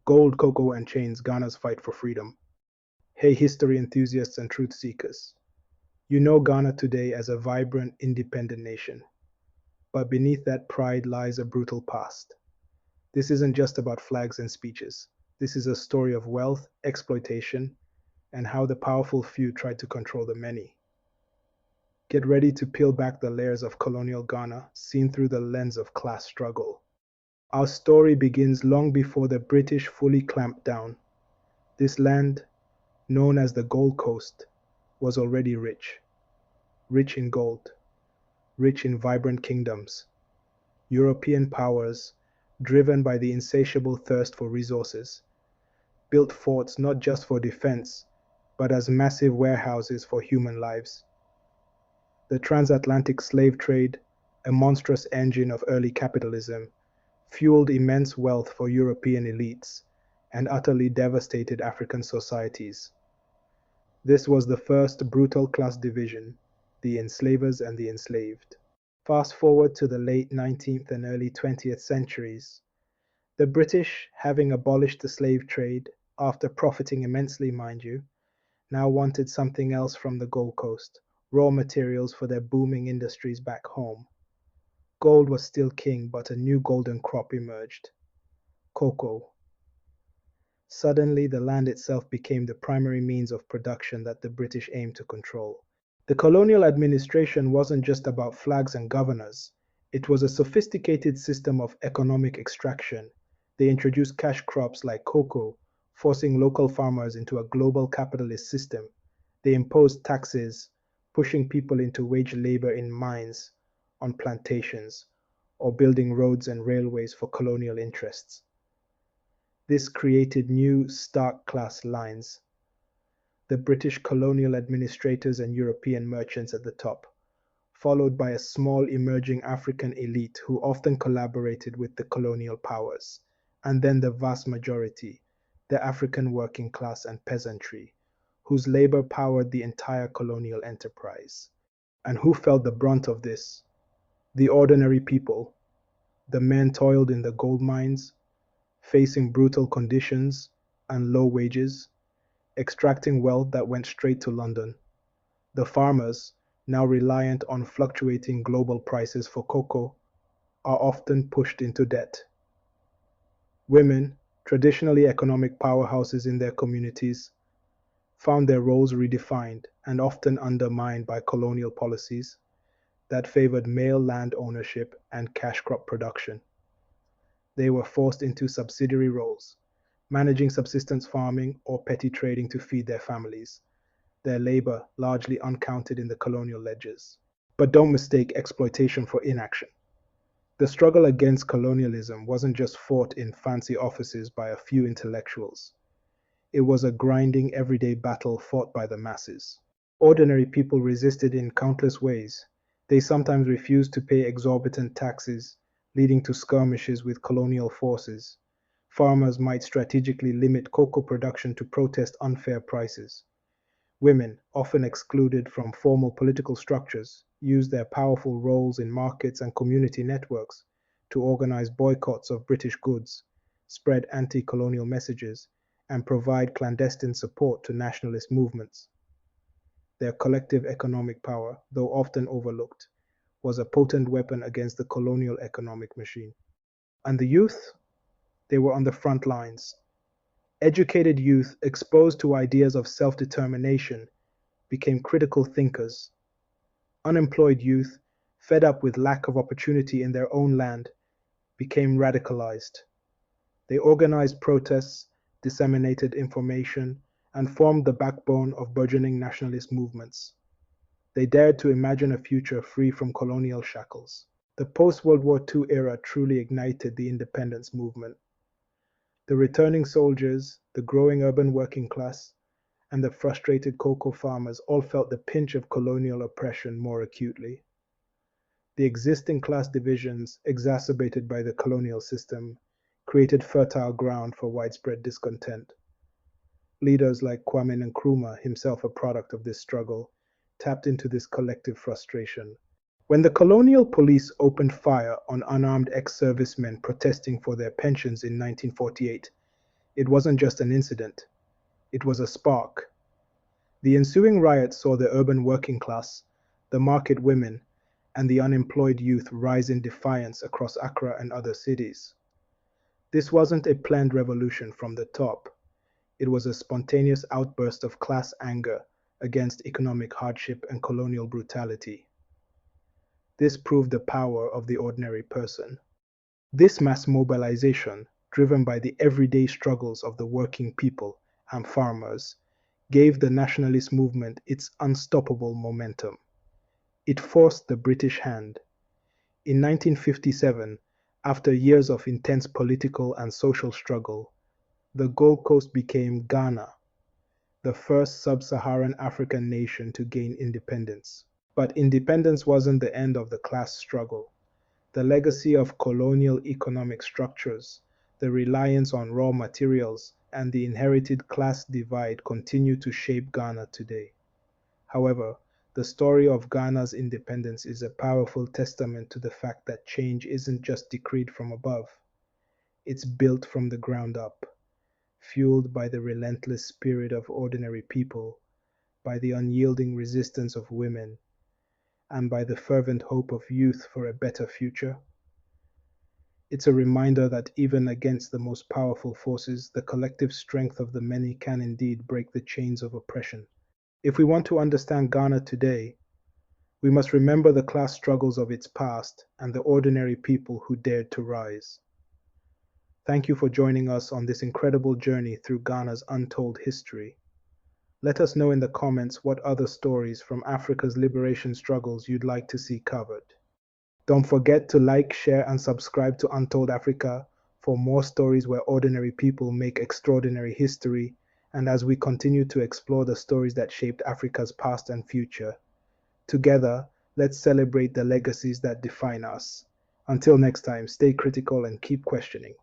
Gold, cocoa, and chains, Ghana's fight for freedom. Hey, history enthusiasts and truth seekers. You know Ghana today as a vibrant, independent nation. But beneath that pride lies a brutal past. This isn't just about flags and speeches. This is a story of wealth, exploitation, and how the powerful few tried to control the many. Get ready to peel back the layers of colonial Ghana, seen through the lens of class struggle. Our story begins long before the British fully clamped down. This land, known as the Gold Coast, was already rich. Rich in gold, rich in vibrant kingdoms. European powers, driven by the insatiable thirst for resources, built forts not just for defense, but as massive warehouses for human lives. The transatlantic slave trade, a monstrous engine of early capitalism, fueled immense wealth for European elites and utterly devastated African societies. This was the first brutal class division, the enslavers and the enslaved. Fast forward to the late 19th and early 20th centuries. The British, having abolished the slave trade, after profiting immensely, mind you, now wanted something else from the Gold Coast, raw materials for their booming industries back home. Gold was still king, but a new golden crop emerged: cocoa. Suddenly, the land itself became the primary means of production that the British aimed to control. The colonial administration wasn't just about flags and governors. It was a sophisticated system of economic extraction. They introduced cash crops like cocoa, forcing local farmers into a global capitalist system. They imposed taxes, pushing people into wage labor in mines, on plantations, or building roads and railways for colonial interests. This created new, stark class lines: the British colonial administrators and European merchants at the top, followed by a small emerging African elite who often collaborated with the colonial powers, and then the vast majority, the African working class and peasantry, whose labor powered the entire colonial enterprise. And who felt the brunt of this? The ordinary people. The men toiled in the gold mines, facing brutal conditions and low wages, extracting wealth that went straight to London. The farmers, now reliant on fluctuating global prices for cocoa, are often pushed into debt. Women, traditionally economic powerhouses in their communities, found their roles redefined and often undermined by colonial policies that favored male land ownership and cash crop production. They were forced into subsidiary roles, managing subsistence farming or petty trading to feed their families, their labor largely uncounted in the colonial ledgers. But don't mistake exploitation for inaction. The struggle against colonialism wasn't just fought in fancy offices by a few intellectuals. It was a grinding, everyday battle fought by the masses. Ordinary people resisted in countless ways. They sometimes refused to pay exorbitant taxes, leading to skirmishes with colonial forces. Farmers might strategically limit cocoa production to protest unfair prices. Women, often excluded from formal political structures, used their powerful roles in markets and community networks to organize boycotts of British goods, spread anti-colonial messages, and provide clandestine support to nationalist movements. Their collective economic power, though often overlooked, was a potent weapon against the colonial economic machine. And the youth? They were on the front lines. Educated youth exposed to ideas of self-determination became critical thinkers. Unemployed youth, fed up with lack of opportunity in their own land, became radicalized. They organized protests, disseminated information, and formed the backbone of burgeoning nationalist movements. They dared to imagine a future free from colonial shackles. The post-World War II era truly ignited the independence movement. The returning soldiers, the growing urban working class, and the frustrated cocoa farmers all felt the pinch of colonial oppression more acutely. The existing class divisions, exacerbated by the colonial system, created fertile ground for widespread discontent. Leaders like Kwame Nkrumah, himself a product of this struggle, tapped into this collective frustration. When the colonial police opened fire on unarmed ex-servicemen protesting for their pensions in 1948, It wasn't just an incident, it was a spark. The ensuing riots saw the urban working class, the market women, and the unemployed youth rise in defiance across Accra and other cities. This wasn't a planned revolution from the top. It was a spontaneous outburst of class anger against economic hardship and colonial brutality. This proved the power of the ordinary person. This mass mobilization, driven by the everyday struggles of the working people and farmers, gave the nationalist movement its unstoppable momentum. It forced the British hand. In 1957, after years of intense political and social struggle, the Gold Coast became Ghana, the first sub-Saharan African nation to gain independence. But independence wasn't the end of the class struggle. The legacy of colonial economic structures, the reliance on raw materials, and the inherited class divide continue to shape Ghana today. However, the story of Ghana's independence is a powerful testament to the fact that change isn't just decreed from above. It's built from the ground up, fueled by the relentless spirit of ordinary people, by the unyielding resistance of women, and by the fervent hope of youth for a better future. It's a reminder that even against the most powerful forces, the collective strength of the many can indeed break the chains of oppression. If we want to understand Ghana today, we must remember the class struggles of its past and the ordinary people who dared to rise. Thank you for joining us on this incredible journey through Ghana's untold history. Let us know in the comments what other stories from Africa's liberation struggles you'd like to see covered. Don't forget to like, share, and subscribe to Untold Africa for more stories where ordinary people make extraordinary history, and as we continue to explore the stories that shaped Africa's past and future. Together, let's celebrate the legacies that define us. Until next time, stay critical and keep questioning.